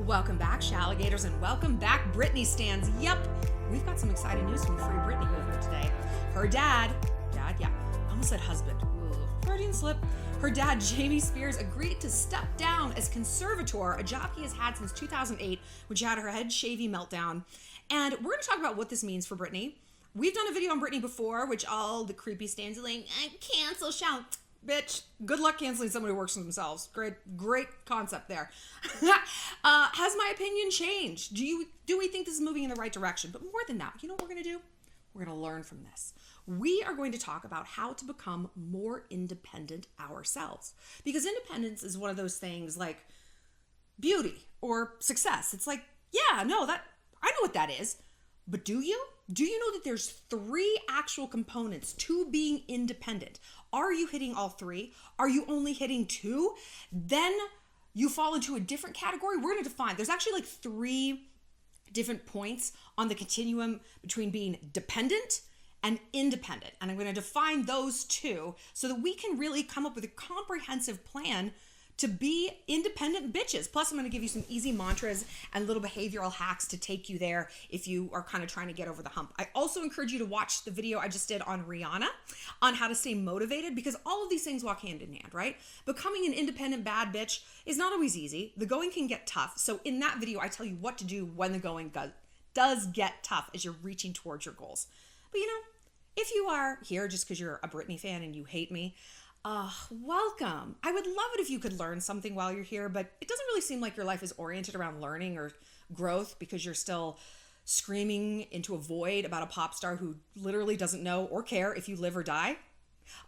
Welcome back, Shalligators, and welcome back, Britney stans. Yep, we've got some exciting news from the Free Britney movement today. Her dad, I almost said husband. Freudian slip. Her dad, Jamie Spears, agreed to step down as conservator, a job he has had since 2008, when she had her head shavy meltdown. And we're going to talk about what this means for Britney. We've done a video on Britney before, which all the creepy stans are like, cancel Shallon. Bitch, good luck canceling someone who works for themselves. Great concept there. Has my opinion changed? Do we think this is moving in the right direction? But more than that, you know what we're going to do? We're going to learn from this. We are going to talk about how to become more independent ourselves. Because independence is one of those things like beauty or success. It's like, yeah, no, that I know what that is. But do you? Do you know that there's 3 actual components to being independent? Are you hitting all 3? Are you only hitting 2? Then you fall into a different category. We're going to define. There's actually like 3 different points on the continuum between being dependent and independent. And I'm going to define those 2 so that we can really come up with a comprehensive plan to be independent bitches. Plus, I'm going to give you some easy mantras and little behavioral hacks to take you there if you are kind of trying to get over the hump. I also encourage you to watch the video I just did on Rihanna on how to stay motivated, because all of these things walk hand in hand, right? Becoming an independent bad bitch is not always easy. The going can get tough. So in that video, I tell you what to do when the going does get tough as you're reaching towards your goals. But you know, if you are here just because you're a Britney fan and you hate me, welcome. I would love it if you could learn something while you're here, but it doesn't really seem like your life is oriented around learning or growth because you're still screaming into a void about a pop star who literally doesn't know or care if you live or die.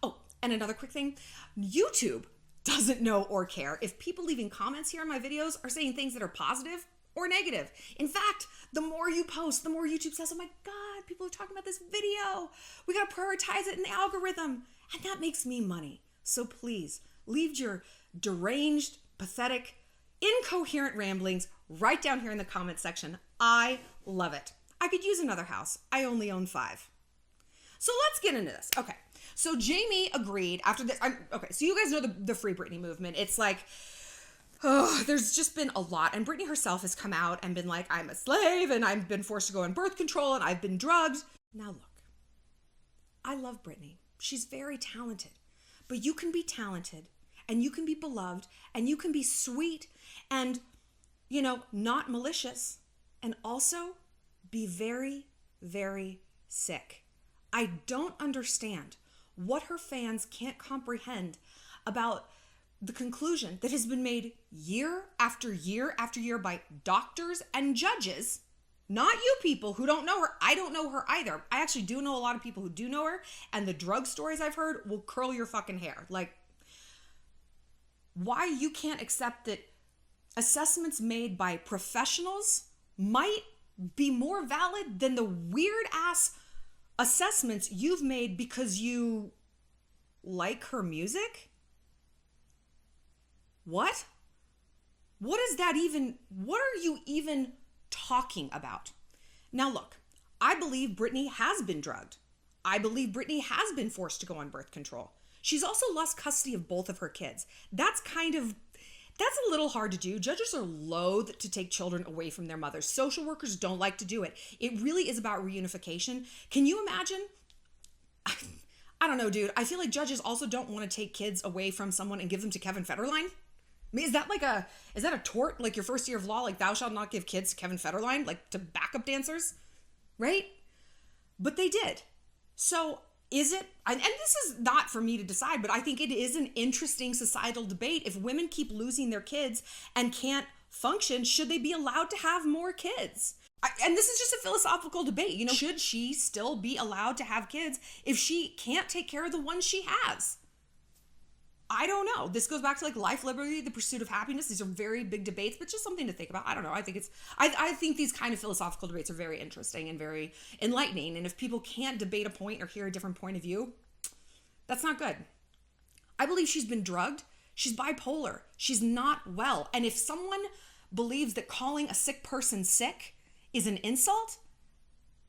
Oh, and another quick thing, YouTube doesn't know or care if people leaving comments here on my videos are saying things that are positive or negative. In fact, the more you post, the more YouTube says, oh my God, people are talking about this video. We got to prioritize it in the algorithm. And that makes me money. So please leave your deranged, pathetic, incoherent ramblings right down here in the comment section. I love it. I could use another house. I only own 5. So let's get into this. Okay. So Jamie agreed after this. Okay. So you guys know the Free Britney movement. It's like, oh, there's just been a lot. And Britney herself has come out and been like, I'm a slave and I've been forced to go on birth control and I've been drugged. Now look, I love Britney. She's very talented. But you can be talented and you can be beloved and you can be sweet and, you know, not malicious and also be very, very sick. I don't understand what her fans can't comprehend about the conclusion that has been made year after year after year by doctors and judges. Not you people who don't know her. I don't know her either. I actually do know a lot of people who do know her, and the drug stories I've heard will curl your fucking hair. Like, why you can't accept that assessments made by professionals might be more valid than the weird ass assessments you've made because you like her music? What? What is that even? What are you even talking about? Now look, I believe Britney has been drugged. I believe Britney has been forced to go on birth control. She's also lost custody of both of her kids. That's a little hard to do. Judges are loath to take children away from their mothers. Social workers don't like to do it. It really is about reunification. Can you imagine? I don't know, dude. I feel like judges also don't want to take kids away from someone and give them to Kevin Federline. I mean, is that a tort? Like your first year of law, like thou shalt not give kids to Kevin Federline, like to backup dancers, right? But they did. So is it, and this is not for me to decide, but I think it is an interesting societal debate. If women keep losing their kids and can't function, should they be allowed to have more kids? And this is just a philosophical debate. You know, should she still be allowed to have kids if she can't take care of the ones she has? I don't know. This goes back to like life, liberty, the pursuit of happiness. These are very big debates, but just something to think about. I don't know. I think these kind of philosophical debates are very interesting and very enlightening. And if people can't debate a point or hear a different point of view, that's not good. I believe she's been drugged. She's bipolar. She's not well. And if someone believes that calling a sick person sick is an insult,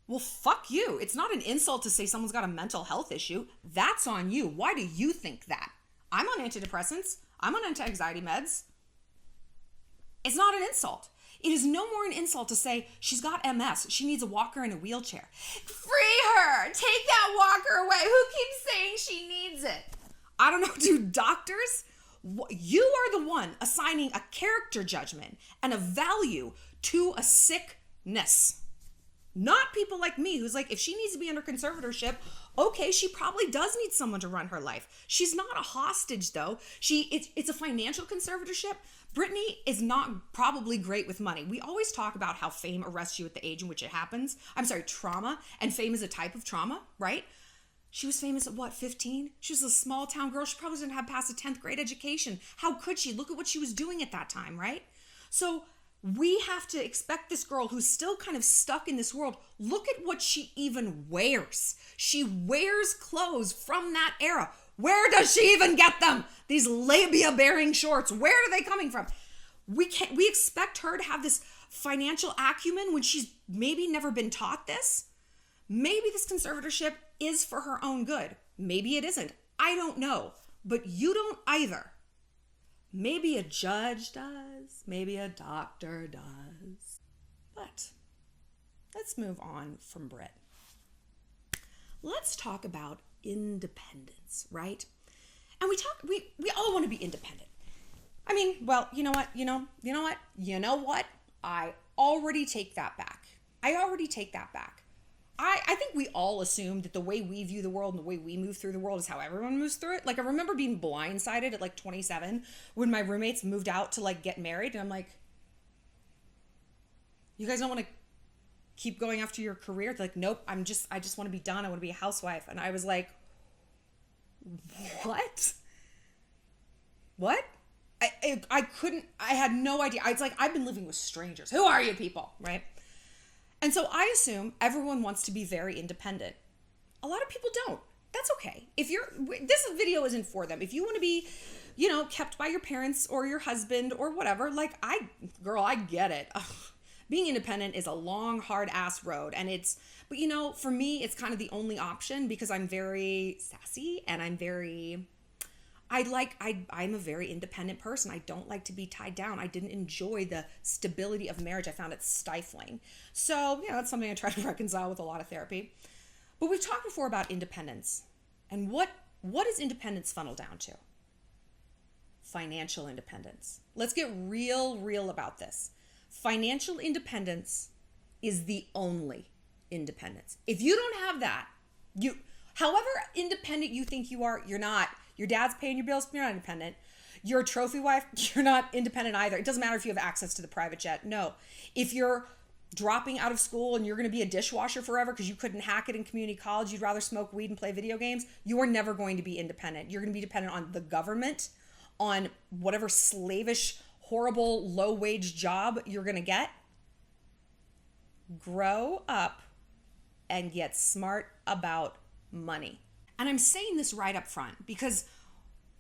well, fuck you. It's not an insult to say someone's got a mental health issue. That's on you. Why do you think that? I'm on antidepressants. I'm on anti-anxiety meds. It's not an insult. It is no more an insult to say she's got MS. She needs a walker and a wheelchair. Free her. Take that walker away. Who keeps saying she needs it? I don't know, do doctors? You are the one assigning a character judgment and a value to a sickness. Not people like me who's like, if she needs to be under conservatorship, okay, she probably does need someone to run her life. She's not a hostage though. It's a financial conservatorship. Britney is not probably great with money. We always talk about how fame arrests you at the age in which it happens. I'm sorry, trauma, and fame is a type of trauma, right? She was famous at what, 15? She was a small town girl. She probably didn't have past a 10th grade education. How could she? Look at what she was doing at that time, right? So we have to expect this girl who's still kind of stuck in this world. Look at what she even wears. She wears clothes from that era. Where does she even get them? These labia-bearing shorts, where are they coming from? We expect her to have this financial acumen when she's maybe never been taught this. Maybe this conservatorship is for her own good. Maybe it isn't. I don't know. But you don't either. Maybe a judge does. Maybe a doctor does. But let's move on from Brit. Let's talk about independence, right? And we all want to be independent. I mean, well, you know what? I already take that back. I think we all assume that the way we view the world and the way we move through the world is how everyone moves through it. Like, I remember being blindsided at like 27 when my roommates moved out to like get married. And I'm like, you guys don't want to keep going after your career? They're like, nope, I just want to be done. I want to be a housewife. And I was like, what? I couldn't, I had no idea. It's like, I've been living with strangers. Who are you people, right? And so I assume everyone wants to be very independent. A lot of people don't. That's okay. This video isn't for them. If you want to be, kept by your parents or your husband or whatever, like I get it. Ugh. Being independent is a long, hard ass road. But for me, it's kind of the only option because I'm very sassy and I'm a very independent person. I don't like to be tied down. I didn't enjoy the stability of marriage. I found it stifling. So, that's something I try to reconcile with a lot of therapy. But we've talked before about independence. And what does independence funnel down to? Financial independence. Let's get real about this. Financial independence is the only independence. If you don't have that, however independent you think you are, you're not. Your dad's paying your bills, you're not independent. You're a trophy wife, you're not independent either. It doesn't matter if you have access to the private jet. No. If you're dropping out of school and you're going to be a dishwasher forever because you couldn't hack it in community college, you'd rather smoke weed and play video games, you are never going to be independent. You're going to be dependent on the government, on whatever slavish, horrible, low-wage job you're going to get. Grow up and get smart about money. And I'm saying this right up front because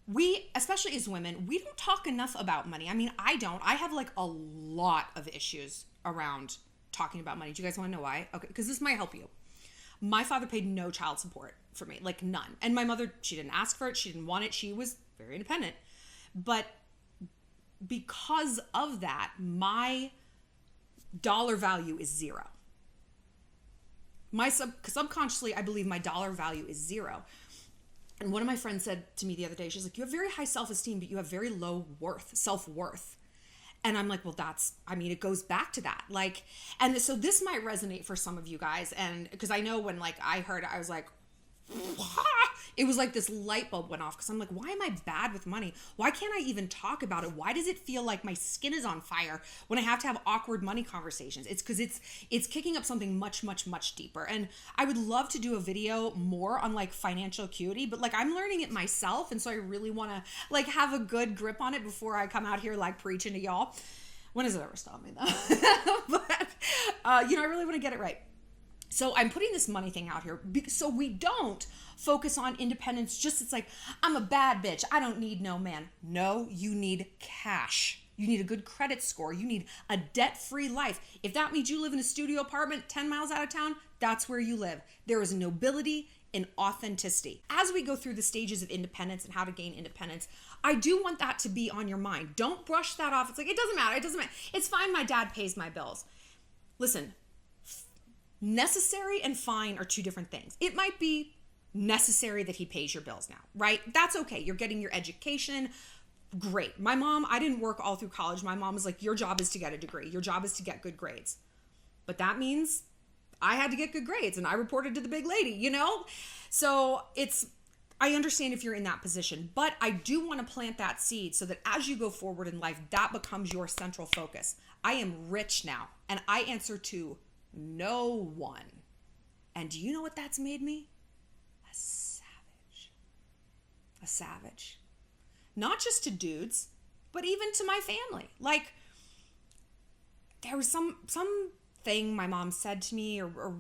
we, especially as women, we don't talk enough about money. I mean, I don't. I have like a lot of issues around talking about money. Do you guys want to know why? Okay, because this might help you. My father paid no child support for me, like none. And my mother, she didn't ask for it. She didn't want it. She was very independent. But because of that, my dollar value is zero. Subconsciously, I believe my dollar value is zero. And one of my friends said to me the other day, she's like, you have very high self-esteem, but you have very low self-worth. And I'm like, well, it goes back to that. Like, and so this might resonate for some of you guys. And because I know when I heard it, I was like, it was like this light bulb went off because I'm like, why am I bad with money? Why can't I even talk about it? Why does it feel like my skin is on fire when I have to have awkward money conversations? It's because it's kicking up something much, much, much deeper. And I would love to do a video more on like financial acuity, but like I'm learning it myself. And so I really want to like have a good grip on it before I come out here like preaching to y'all. When does it ever stop me though? But, I really want to get it right. So I'm putting this money thing out here so we don't focus on independence. It's like, I'm a bad bitch. I don't need no man. No, you need cash. You need a good credit score. You need a debt-free life. If that means you live in a studio apartment 10 miles out of town, that's where you live. There is nobility in authenticity. As we go through the stages of independence and how to gain independence, I do want that to be on your mind. Don't brush that off. It's like, it doesn't matter. It doesn't matter. It's fine. My dad pays my bills. Listen, necessary and fine are two different things. It might be necessary that he pays your bills now, right? That's okay. You're getting your education. Great. My mom, I didn't work all through college. My mom was like, your job is to get a degree. Your job is to get good grades. But that means I had to get good grades and I reported to the big lady, you know? So I understand if you're in that position, but I do want to plant that seed so that as you go forward in life, that becomes your central focus. I am rich now and I answer to no one. And do you know what that's made me? A savage. A savage. Not just to dudes, but even to my family. Like, there was some thing my mom said to me, or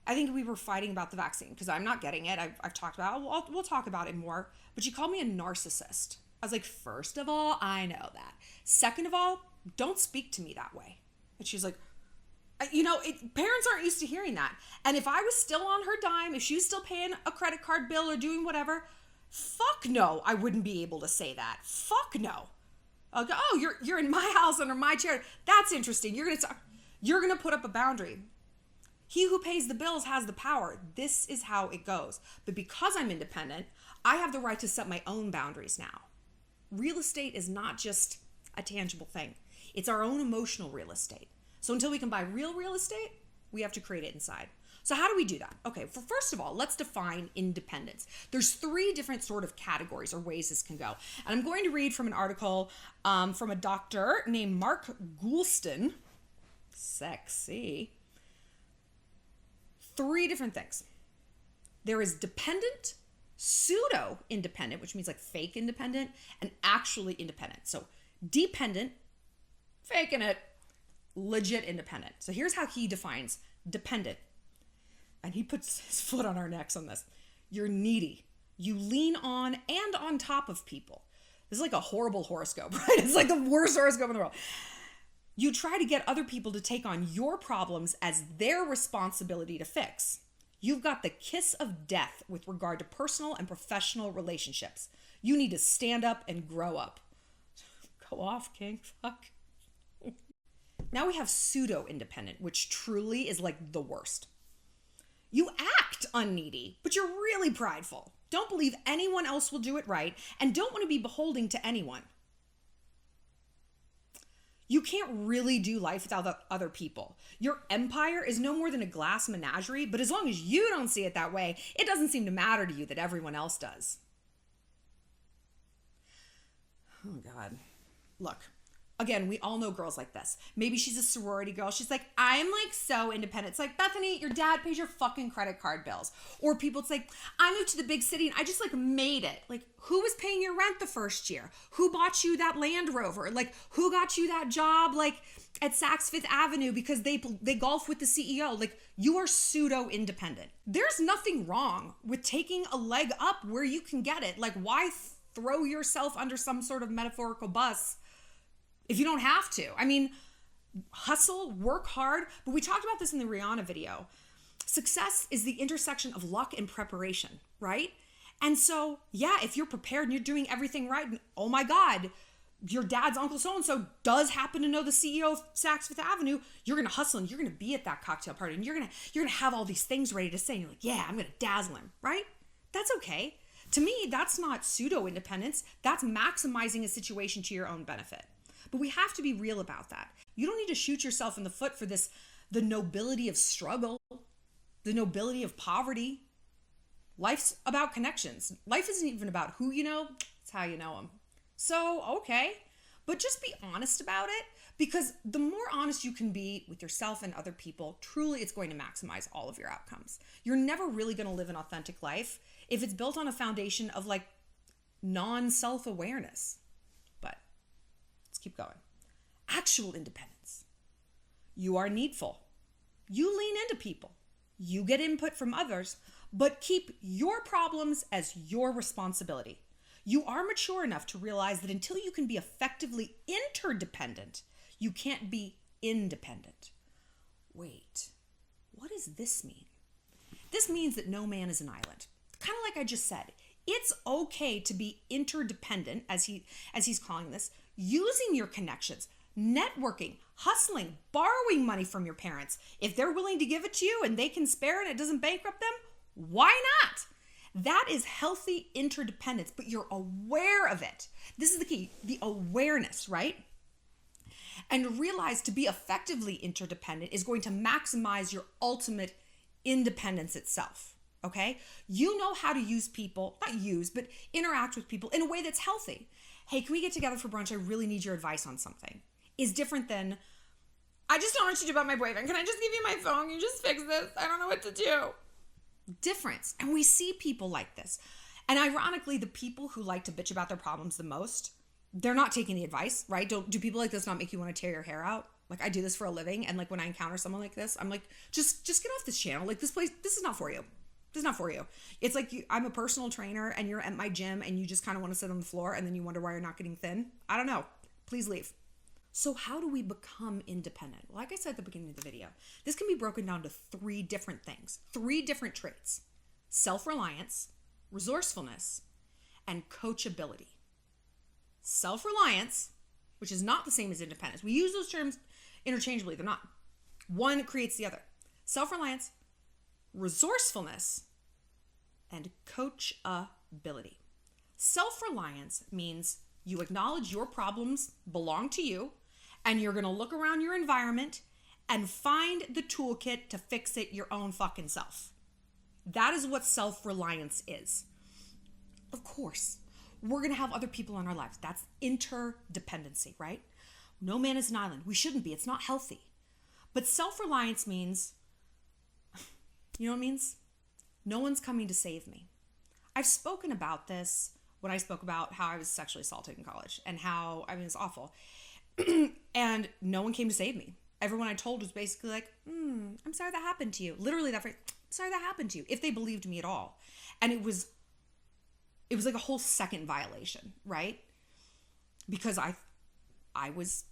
I think we were fighting about the vaccine because I'm not getting it. I've talked about it. We'll talk about it more. But she called me a narcissist. I was like, first of all, I know that. Second of all, don't speak to me that way. And she's like, parents aren't used to hearing that. And if I was still on her dime, if she was still paying a credit card bill or doing whatever, fuck no, I wouldn't be able to say that. Fuck no. I'll go, oh, you're in my house under my chair. That's interesting. You're gonna put up a boundary. He who pays the bills has the power. This is how it goes. But because I'm independent, I have the right to set my own boundaries now. Real estate is not just a tangible thing. It's our own emotional real estate. So until we can buy real estate, we have to create it inside. So how do we do that? Okay, first of all, let's define independence. There's 3 different sort of categories or ways this can go. And I'm going to read from an article from a doctor named Mark Goulston. Sexy. 3 different things. There is dependent, pseudo-independent, which means like fake independent, and actually independent. So dependent, faking it, legit independent. So here's how he defines dependent. And he puts his foot on our necks on this. You're needy. You lean on and on top of people. This is like a horrible horoscope, right? It's like the worst horoscope in the world. You try to get other people to take on your problems as their responsibility to fix. You've got the kiss of death with regard to personal and professional relationships. You need to stand up and grow up. Go off, king. Fuck. Now we have pseudo-independent, which truly is like the worst. You act unneedy, but you're really prideful. Don't believe anyone else will do it right and don't want to be beholden to anyone. You can't really do life without other people. Your empire is no more than a glass menagerie, but as long as you don't see it that way, it doesn't seem to matter to you that everyone else does. Oh God. Look, again, we all know girls like this. Maybe she's a sorority girl. She's like, I'm like so independent. It's like, Bethany, your dad pays your fucking credit card bills. Or people, it's like, I moved to the big city and I just like made it. Like, who was paying your rent the first year? Who bought you that Land Rover? Like, who got you that job like at Saks Fifth Avenue because they golf with the CEO? Like, you are pseudo independent. There's nothing wrong with taking a leg up where you can get it. Like, why throw yourself under some sort of metaphorical bus if you don't have to? I mean, hustle, work hard. But we talked about this in the Rihanna video. Success is the intersection of luck and preparation, right? And so, yeah, if you're prepared and you're doing everything right, and oh my God, your dad's uncle so-and-so does happen to know the CEO of Saks Fifth Avenue, you're going to hustle and you're going to be at that cocktail party and you're going to have all these things ready to say. And you're like, yeah, I'm going to dazzle him, right? That's okay. To me, that's not pseudo-independence. That's maximizing a situation to your own benefit. But we have to be real about that. You don't need to shoot yourself in the foot for this, the nobility of struggle, the nobility of poverty. Life's about connections. Life isn't even about who you know, it's how you know them. So, okay, but just be honest about it, because the more honest you can be with yourself and other people, truly it's going to maximize all of your outcomes. You're never really going to live an authentic life if it's built on a foundation of like non-self-awareness. But let's keep going. Actual independence. You are needful. You lean into people. You get input from others, but keep your problems as your responsibility. You are mature enough to realize that until you can be effectively interdependent, you can't be independent. Wait, what does this mean? This means that no man is an island. Kind of like I just said, it's okay to be interdependent, as he's calling this, using your connections, networking, hustling, borrowing money from your parents. If they're willing to give it to you and they can spare it and it doesn't bankrupt them, why not? That is healthy interdependence, but you're aware of it. This is the key, the awareness, right? And realize to be effectively interdependent is going to maximize your ultimate independence itself, okay? You know how to use people, not use, but interact with people in a way that's healthy. Hey, can we get together for brunch? I really need your advice on something. Is different than, I just don't know what to do about my boyfriend. Can I just give you my phone? You just fix this. I don't know what to do. Difference. And we see people like this. And ironically, the people who like to bitch about their problems the most, they're not taking the advice, right? Do people like this not make you want to tear your hair out? Like, I do this for a living, and like when I encounter someone like this, I'm like, just get off this channel. Like, this is not for you. This is not for you. It's like I'm a personal trainer and you're at my gym and you just kind of want to sit on the floor and then you wonder why you're not getting thin. I don't know. Please leave. So how do we become independent? Like I said at the beginning of the video, this can be broken down to 3 different things, 3 different traits: self-reliance, resourcefulness, and coachability. Self-reliance, which is not the same as independence. We use those terms interchangeably. They're not. One creates the other. Self-reliance, resourcefulness, and coachability. Self-reliance means you acknowledge your problems belong to you, and you're going to look around your environment and find the toolkit to fix it your own fucking self. That is what self-reliance is. Of course, we're going to have other people in our lives. That's interdependency, right? No man is an island. We shouldn't be. It's not healthy. But self-reliance means, you know what it means? No one's coming to save me. I've spoken about this when I spoke about how I was sexually assaulted in college and how, it's awful. And no one came to save me. Everyone I told was basically like, I'm sorry that happened to you. Literally that phrase, sorry that happened to you, if they believed me at all. And it was like a whole second violation, right? Because I was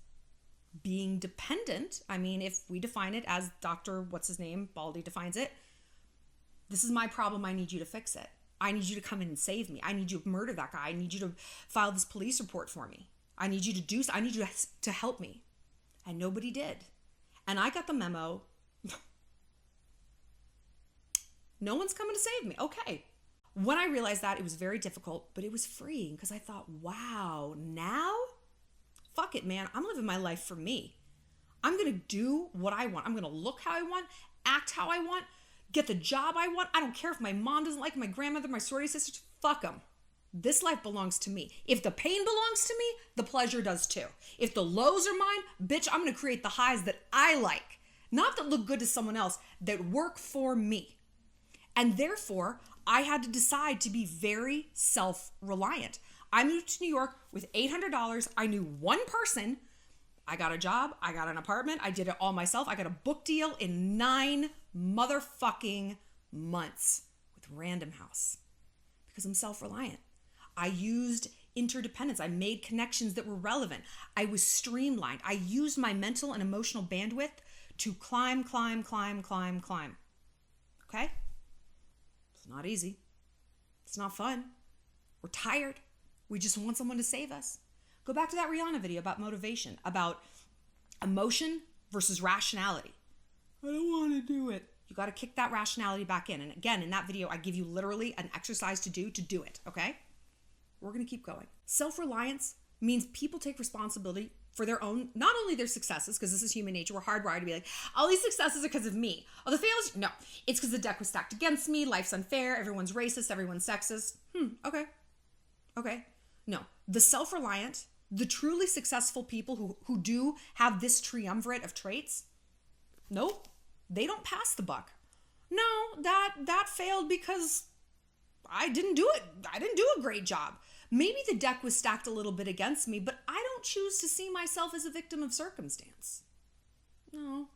being dependent. If we define it as Dr. what's his name, Baldy defines it, this is my problem, I need you to fix it. I need you to come in and save me. I need you to murder that guy. I need you to file this police report for me. I need you to do, I need you to help me. And nobody did. And I got the memo. No one's coming to save me. Okay. When I realized that, it was very difficult, but it was freeing because I thought, wow, now? Fuck it, man. I'm living my life for me. I'm going to do what I want. I'm going to look how I want, act how I want, get the job I want. I don't care if my mom doesn't like my grandmother, my sorority sisters. Fuck them. This life belongs to me. If the pain belongs to me, the pleasure does too. If the lows are mine, bitch, I'm going to create the highs that I like. Not that look good to someone else, that work for me. And therefore, I had to decide to be very self-reliant. I moved to New York with $800. I knew one person. I got a job. I got an apartment. I did it all myself. I got a book deal in 9 motherfucking months with Random House because I'm self-reliant. I used interdependence. I made connections that were relevant. I was streamlined. I used my mental and emotional bandwidth to climb. Okay? It's not easy. It's not fun. We're tired. We just want someone to save us. Go back to that Rihanna video about motivation, about emotion versus rationality. I don't want to do it. You got to kick that rationality back in. And again, in that video, I give you literally an exercise to do it, okay? We're going to keep going. Self-reliance means people take responsibility for their own, not only their successes, because this is human nature. We're hardwired to be like, all these successes are because of me. Oh, the failures? No. It's because the deck was stacked against me. Life's unfair. Everyone's racist. Everyone's sexist. Okay. No. The self-reliant, the truly successful people who do have this triumvirate of traits, nope, they don't pass the buck. No, that failed because I didn't do it. I didn't do a great job. Maybe the deck was stacked a little bit against me, but I don't choose to see myself as a victim of circumstance. No,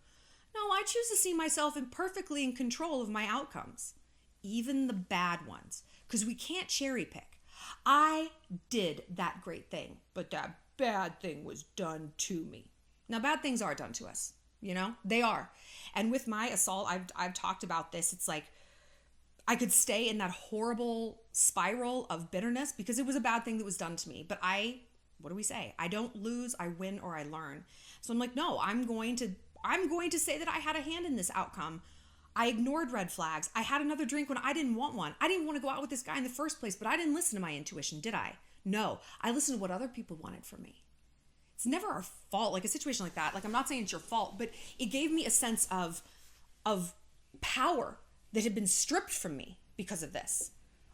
I choose to see myself perfectly in control of my outcomes, even the bad ones, because we can't cherry pick. I did that great thing, but that bad thing was done to me. Now, bad things are done to us, they are. And with my assault, I've talked about this. It's like, I could stay in that horrible spiral of bitterness because it was a bad thing that was done to me. But what do we say? I don't lose, I win, or I learn. So I'm like, no, I'm going to say that I had a hand in this outcome. I ignored red flags. I had another drink when I didn't want one. I didn't want to go out with this guy in the first place, but I didn't listen to my intuition, did I? No, I listened to what other people wanted from me. It's never our fault, like a situation like that. Like, I'm not saying it's your fault, but it gave me a sense of power that had been stripped from me because of this.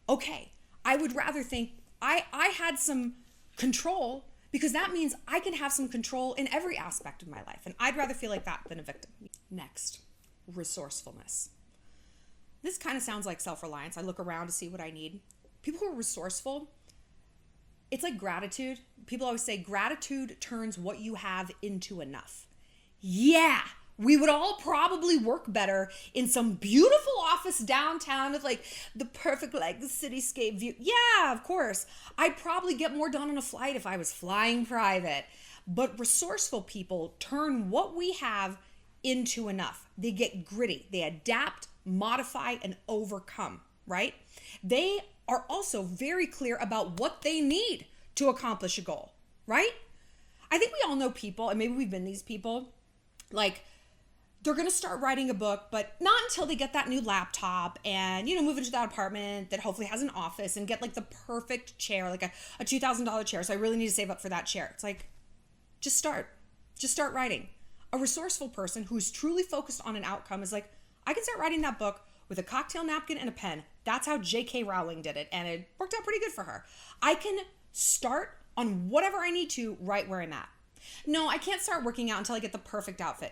Okay, I would rather think I had some control, because that means I can have some control in every aspect of my life. And I'd rather feel like that than a victim. Next, resourcefulness. This kind of sounds like self-reliance. I look around to see what I need. People who are resourceful, it's like gratitude. People always say gratitude turns what you have into enough. Yeah, we would all probably work better in some beautiful office downtown with like the perfect like cityscape view. Yeah, of course. I'd probably get more done on a flight if I was flying private. But resourceful people turn what we have into enough. They get gritty. They adapt, modify, and overcome, right? They are also very clear about what they need to accomplish a goal, right? I think we all know people, and maybe we've been these people, like they're going to start writing a book, but not until they get that new laptop and, move into that apartment that hopefully has an office and get like the perfect chair, like a $2,000 chair. So I really need to save up for that chair. It's like, just start writing. A resourceful person who's truly focused on an outcome is like, I can start writing that book with a cocktail napkin and a pen. That's how J.K. Rowling did it, and it worked out pretty good for her. I can start on whatever I need to right where I'm at. No, I can't start working out until I get the perfect outfit,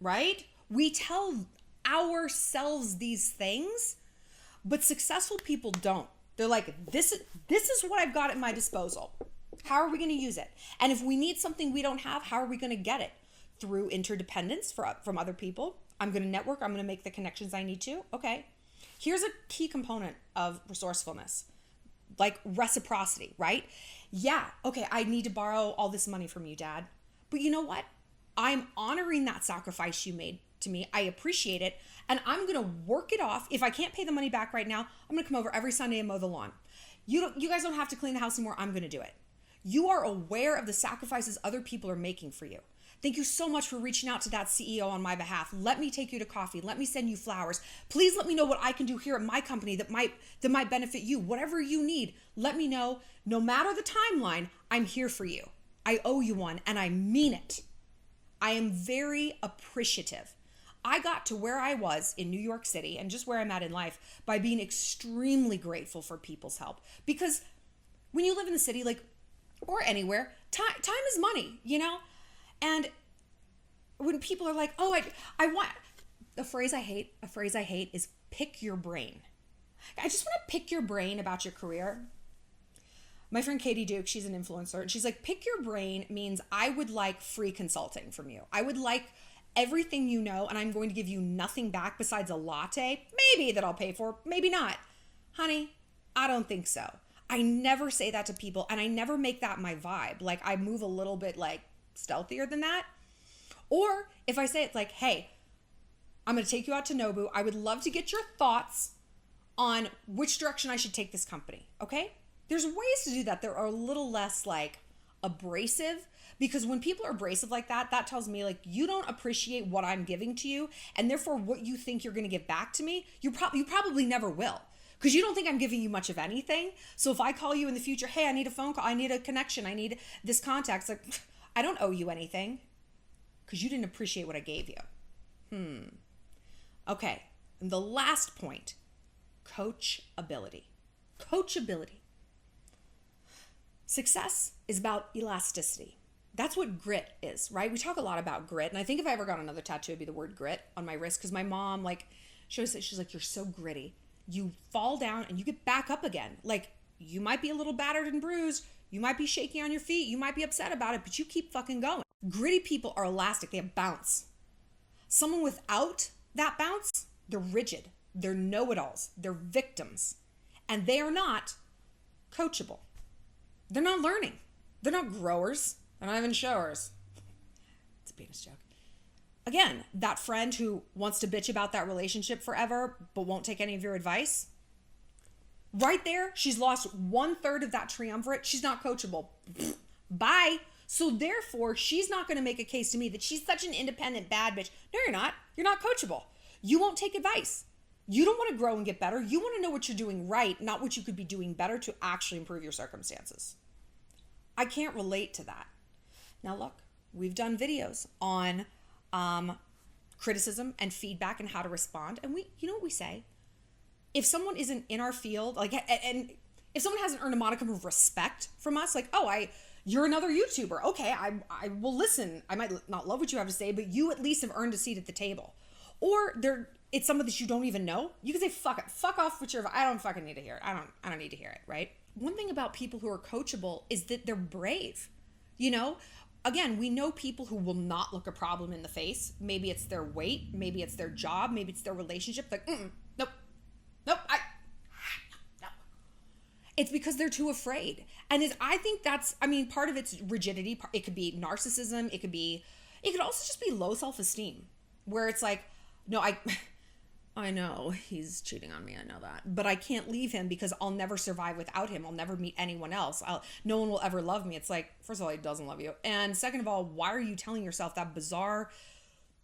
right? We tell ourselves these things, but successful people don't. They're like, this is what I've got at my disposal. How are we going to use it? And if we need something we don't have, how are we going to get it? Through interdependence from other people. I'm going to network. I'm going to make the connections I need to. Okay. Here's a key component of resourcefulness, like reciprocity, right? Yeah. Okay. I need to borrow all this money from you, Dad. But you know what? I'm honoring that sacrifice you made to me. I appreciate it. And I'm going to work it off. If I can't pay the money back right now, I'm going to come over every Sunday and mow the lawn. You guys don't have to clean the house anymore. I'm going to do it. You are aware of the sacrifices other people are making for you. Thank you so much for reaching out to that CEO on my behalf. Let me take you to coffee. Let me send you flowers. Please let me know what I can do here at my company that might benefit you. Whatever you need, let me know. No matter the timeline, I'm here for you. I owe you one, and I mean it. I am very appreciative. I got to where I was in New York City and just where I'm at in life by being extremely grateful for people's help. Because when you live in the city, like, or anywhere, time is money, And when people are like, oh, I want, a phrase I hate is pick your brain. I just want to pick your brain about your career. My friend Katie Duke, she's an influencer, and she's like, pick your brain means I would like free consulting from you. I would like everything you know, and I'm going to give you nothing back besides a latte, maybe that I'll pay for, maybe not. Honey, I don't think so. I never say that to people, and I never make that my vibe. Like, I move a little bit like stealthier than that. Or if I say it's like, hey, I'm going to take you out to Nobu. I would love to get your thoughts on which direction I should take this company. Okay? There's ways to do that. There are a little less like abrasive, because when people are abrasive like that, that tells me like you don't appreciate what I'm giving to you, and therefore what you think you're going to give back to me, you probably never will. Because you don't think I'm giving you much of anything. So if I call you in the future, hey, I need a phone call, I need a connection, I need this contact, it's like, I don't owe you anything because you didn't appreciate what I gave you. Okay, and the last point, coachability. Coachability. Success is about elasticity. That's what grit is, right? We talk a lot about grit, and I think if I ever got another tattoo, it'd be the word grit on my wrist, because my mom, like, she's like, you're so gritty. You fall down and you get back up again. Like, you might be a little battered and bruised. You might be shaky on your feet. You might be upset about it, but you keep fucking going. Gritty people are elastic. They have bounce. Someone without that bounce, they're rigid. They're know-it-alls. They're victims. And they are not coachable. They're not learning. They're not growers. They're not even showers. It's a penis joke. again, that friend who wants to bitch about that relationship forever, but won't take any of your advice, right there, she's lost 1/3 of that triumvirate. She's not coachable. Bye. So therefore, she's not going to make a case to me that she's such an independent bad bitch. No, you're not. You're not coachable. You won't take advice. You don't want to grow and get better. You want to know what you're doing right, not what you could be doing better to actually improve your circumstances. I can't relate to that. Now look, we've done videos on criticism and feedback and how to respond. And you know what we say? If someone isn't in our field, like, and if someone hasn't earned a modicum of respect from us, like, you're another YouTuber. Okay, I will listen. I might not love what you have to say, but you at least have earned a seat at the table. Or it's someone that you don't even know. You can say, fuck it, fuck off with your, I don't fucking need to hear it. I don't need to hear it, right? One thing about people who are coachable is that they're brave. You know, again, we know people who will not look a problem in the face. Maybe it's their weight, maybe it's their job, maybe it's their relationship. Like, nope, no. It's because they're too afraid. And I think that's, part of it's rigidity. It could be narcissism. It could also just be low self-esteem, where it's like, no, I know he's cheating on me. I know that, but I can't leave him because I'll never survive without him. I'll never meet anyone else. No one will ever love me. It's like, first of all, he doesn't love you. And second of all, why are you telling yourself that bizarre,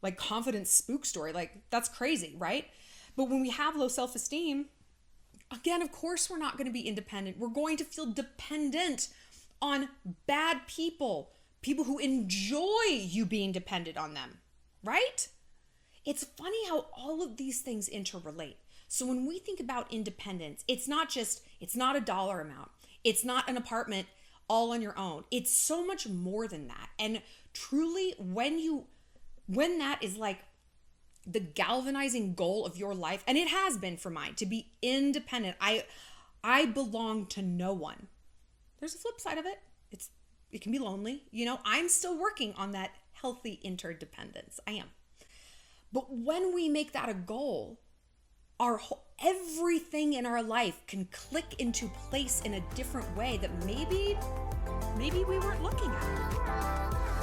like, confident spook story? Like, that's crazy, right? But when we have low self-esteem, again, of course, we're not going to be independent. We're going to feel dependent on bad people who enjoy you being dependent on them, right? It's funny how all of these things interrelate. So when we think about independence, it's not a dollar amount. It's not an apartment all on your own. It's so much more than that. And truly, when that is like the galvanizing goal of your life, and it has been for mine, to be independent. I belong to no one. There's a flip side of it. It can be lonely. You know, I'm still working on that healthy interdependence. I am. But when we make that a goal, everything in our life can click into place in a different way that maybe we weren't looking at.